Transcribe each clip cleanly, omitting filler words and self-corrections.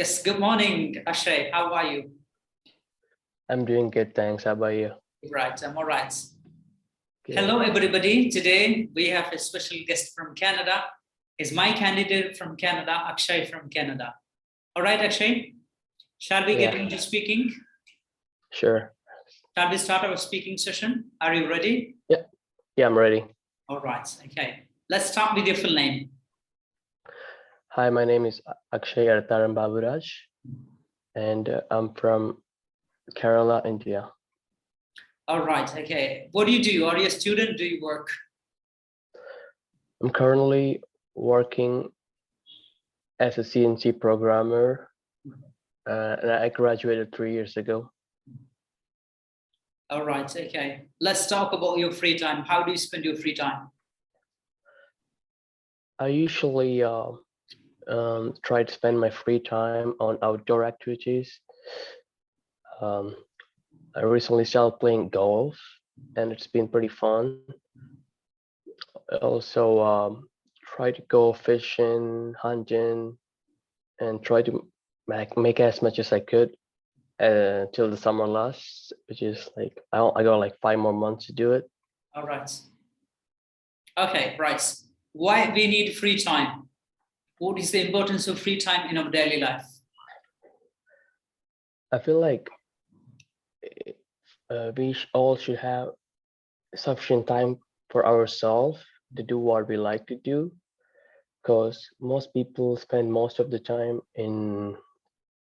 Yes, good morning, Ashay. How are you? I'm doing good, thanks. How about you? Right, I'm all right. Good. Hello, everybody. Today we have a special guest from Canada. Is my candidate from Canada, Akshay from Canada. All right, Akshay, shall we get into speaking? Sure. Shall we start our speaking session? Are you ready? Yeah, I'm ready. All right, okay. Let's start with your full name. Hi, my name is Akshay Artaram Baburaj, and I'm from Kerala, India. All right, okay. What do you do? Are you a student? Do you work? I'm currently working as a CNC programmer, and I graduated 3 years ago. All right, okay. Let's talk about your free time. How do you spend your free time? I usually try to spend my free time on outdoor activities. I recently started playing golf, and it's been pretty fun. I also try to go fishing, hunting, and try to make as much as I could till the summer lasts, which is like I got like 5 more months to do it. All right. Okay, right. Why we need free time? What is the importance of free time in our daily life? I feel like we all should have sufficient time for ourselves to do what we like to do, because most people spend most of the time in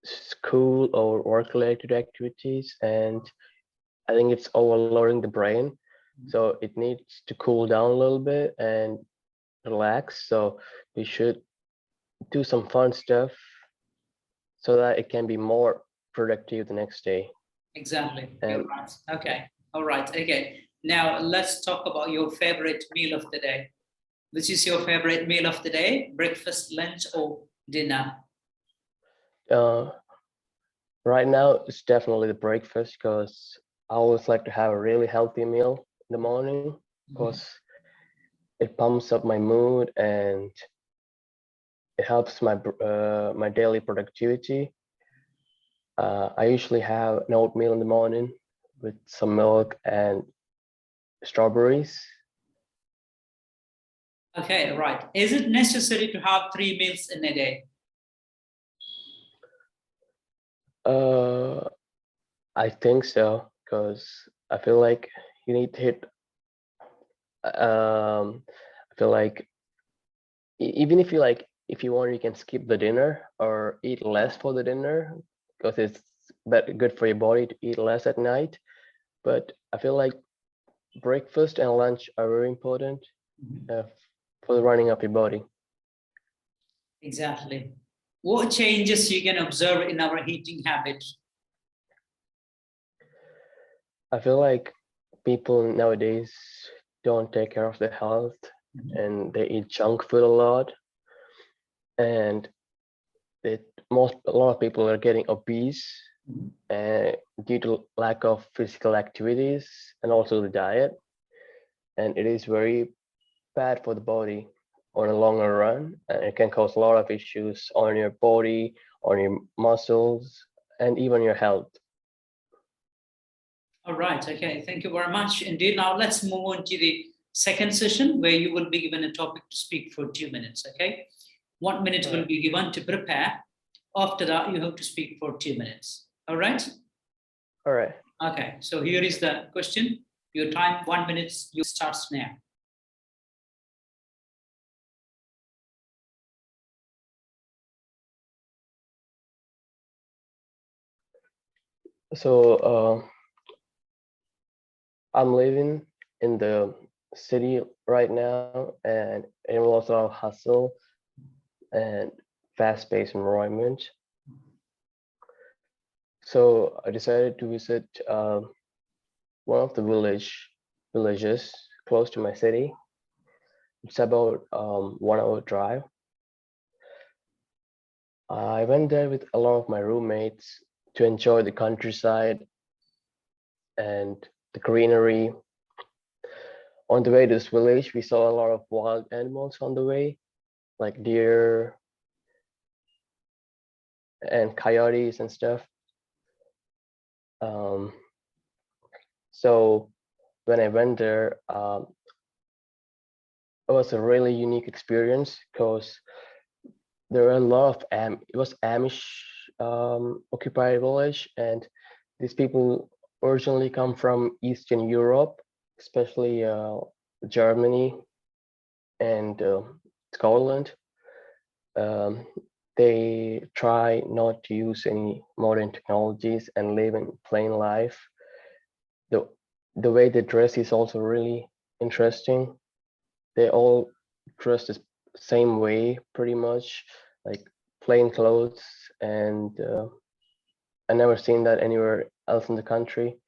school or work-related activities, and I think it's overloading the brain. So it needs to cool down a little bit and relax. So we should do some fun stuff so that it can be more productive the next day. Exactly. You're right. Okay. All right. Okay. Now let's talk about your favorite meal of the day. Which is your favorite meal of the day? Breakfast, lunch, or dinner? Right now, it's definitely the breakfast, because I always like to have a really healthy meal in the morning, because it pumps up my mood and it helps my my daily productivity. I usually have an oatmeal in the morning with some milk and strawberries. Okay, right. Is it necessary to have 3 meals in a day? I think so, because I feel like you need to hit. I feel like even if you want, you can skip the dinner or eat less for the dinner, because it's good for your body to eat less at night. But I feel like breakfast and lunch are very important for the running of your body. Exactly. What changes you can observe in our eating habits? I feel like people nowadays don't take care of their health, and they eat junk food a lot, and a lot of people are getting obese due to lack of physical activities and also the diet, and it is very bad for the body on a longer run, and it can cause a lot of issues on your body, on your muscles, and even your health. All right. Okay. Thank you very much indeed. Now let's move on to the second session, where you will be given a topic to speak for 2 minutes. Okay. 1 minute will be given to prepare. After that, you have to speak for 2 minutes. All right. All right. Okay. So here is the question. Your time, 1 minute, you starts now. So I'm living in the city right now, and it involves a lot of hustle and fast-paced environment. So I decided to visit one of the villages close to my city. It's about 1 hour drive. I went there with a lot of my roommates to enjoy the countryside and the greenery. On the way to this village, we saw a lot of wild animals on the way, like deer and coyotes and stuff. So when I went there, it was a really unique experience because there were a lot of it was Amish occupied village, and these people originally come from Eastern Europe, especially Germany and Scotland. They try not to use any modern technologies and live in plain life. The way they dress is also really interesting. They all dress the same way, pretty much, like plain clothes, and I never seen that anywhere else in the country.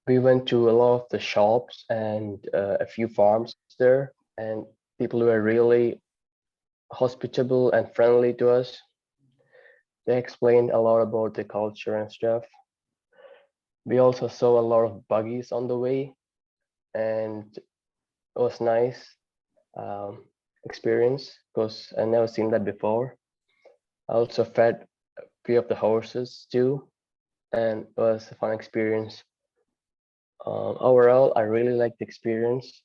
We went to a lot of the shops and a few farms there, and people were really hospitable and friendly to us. They explained a lot about the culture and stuff. We also saw a lot of buggies on the way, and it was nice experience because I never seen that before. I also fed a few of the horses too, and it was a fun experience. Overall, I really liked the experience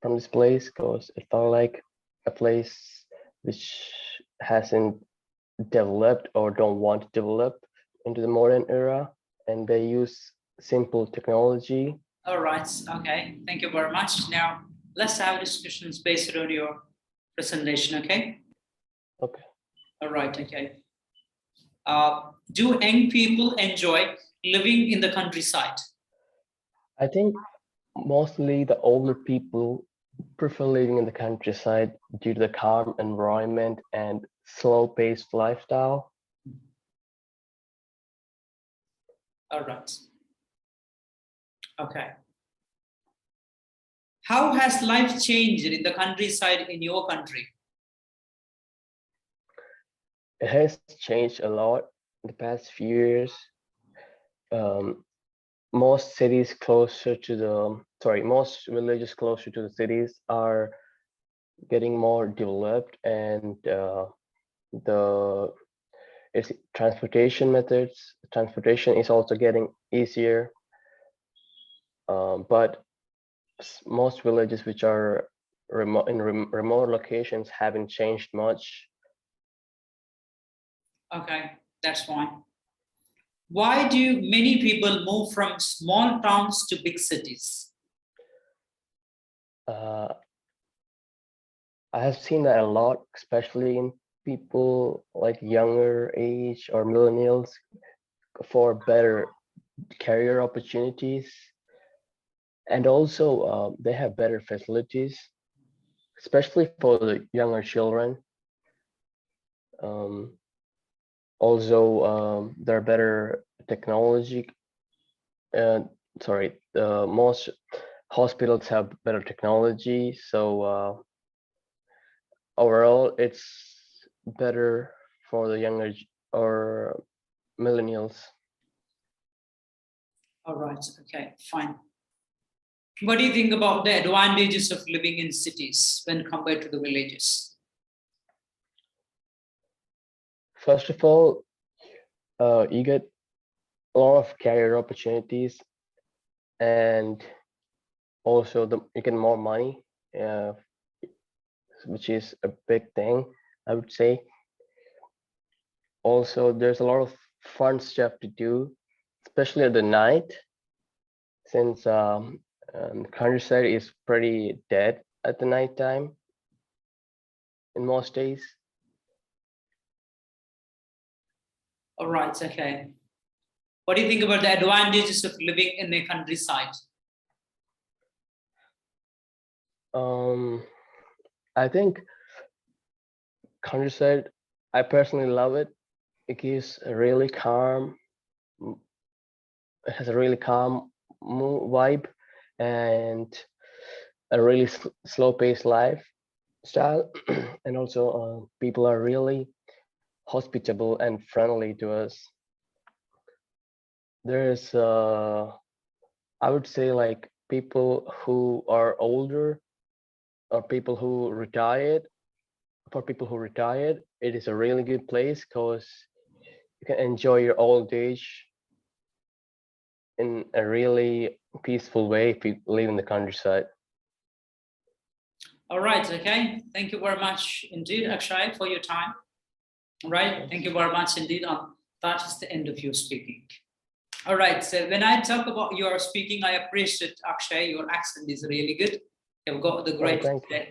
from this place because it felt like a place which hasn't developed or don't want to develop into the modern era, and they use simple technology. All right. Okay. Thank you very much. Now let's have discussions based on your presentation. Okay. Okay. All right. Okay. Do young people enjoy living in the countryside? I think mostly the older people prefer living in the countryside due to the calm environment and slow-paced lifestyle. All right. Okay. How has life changed in the countryside in your country? It has changed a lot in the past few years. Most cities closer to the most villages closer to the cities are getting more developed, and the its transportation is also getting easier. But most villages which are remote locations haven't changed much. Okay, that's fine. Why do many people move from small towns to big cities? I have seen that a lot, especially in people like younger age or millennials, for better career opportunities, and also they have better facilities, especially for the younger children. Also, there are better technology. Most hospitals have better technology, so overall it's better for the younger or millennials. All right, okay, fine. What do you think about the advantages of living in cities when compared to the villages? First of all, you get a lot of career opportunities, and also you get more money, which is a big thing, I would say. Also, there's a lot of fun stuff to do, especially at the night, since countryside is pretty dead at the night time in most days. All right, okay. What do you think about the advantages of living in the countryside? I think countryside, I personally love it. It gives a really calm, it has a really calm vibe and a really slow-paced lifestyle, and also people are really hospitable and friendly to us. There's I would say like people who are older or people who retired, for people who retired, it is a really good place because you can enjoy your old age in a really peaceful way if you live in the countryside. All right, okay. Thank you very much indeed, Akshay, for your time. All right, thank you very much indeed. That is the end of your speaking. All right, so when I talk about your speaking, I appreciate, Akshay, your accent is really good. You've got the great,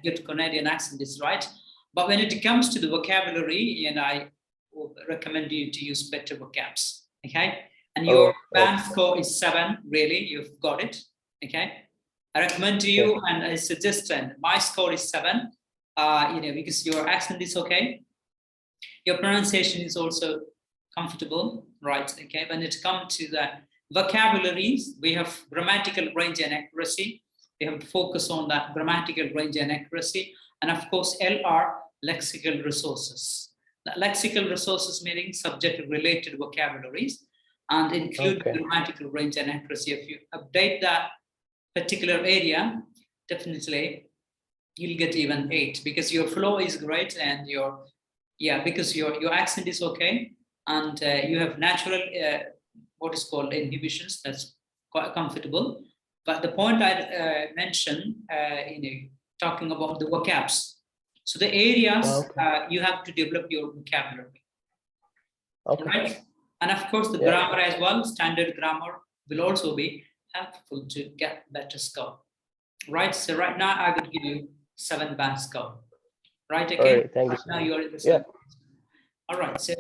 good Canadian accent, is right. But when it comes to the vocabulary, and I would recommend you to use better vocabs, okay? And your band score is 7, really, you've got it, okay? I recommend to you, and I suggest, and my score is 7, because your accent is okay. Your pronunciation is also comfortable, right? Okay, when it comes to the vocabularies, we have grammatical range and accuracy. We have to focus on that grammatical range and accuracy. And of course, LR, lexical resources. The lexical resources meaning subject related vocabularies and include grammatical range and accuracy. If you update that particular area, definitely you'll get even 8 because your flow is great and because your accent is okay and you have natural what is called inhibitions, that's quite comfortable. But the point I mentioned, talking about the vocabs. So the areas you have to develop your vocabulary, right? And of course the grammar as well, standard grammar will also be helpful to get better score, right? So right now I would give you 7 band score, right? Okay. All right, thank you. Now you are. All right. So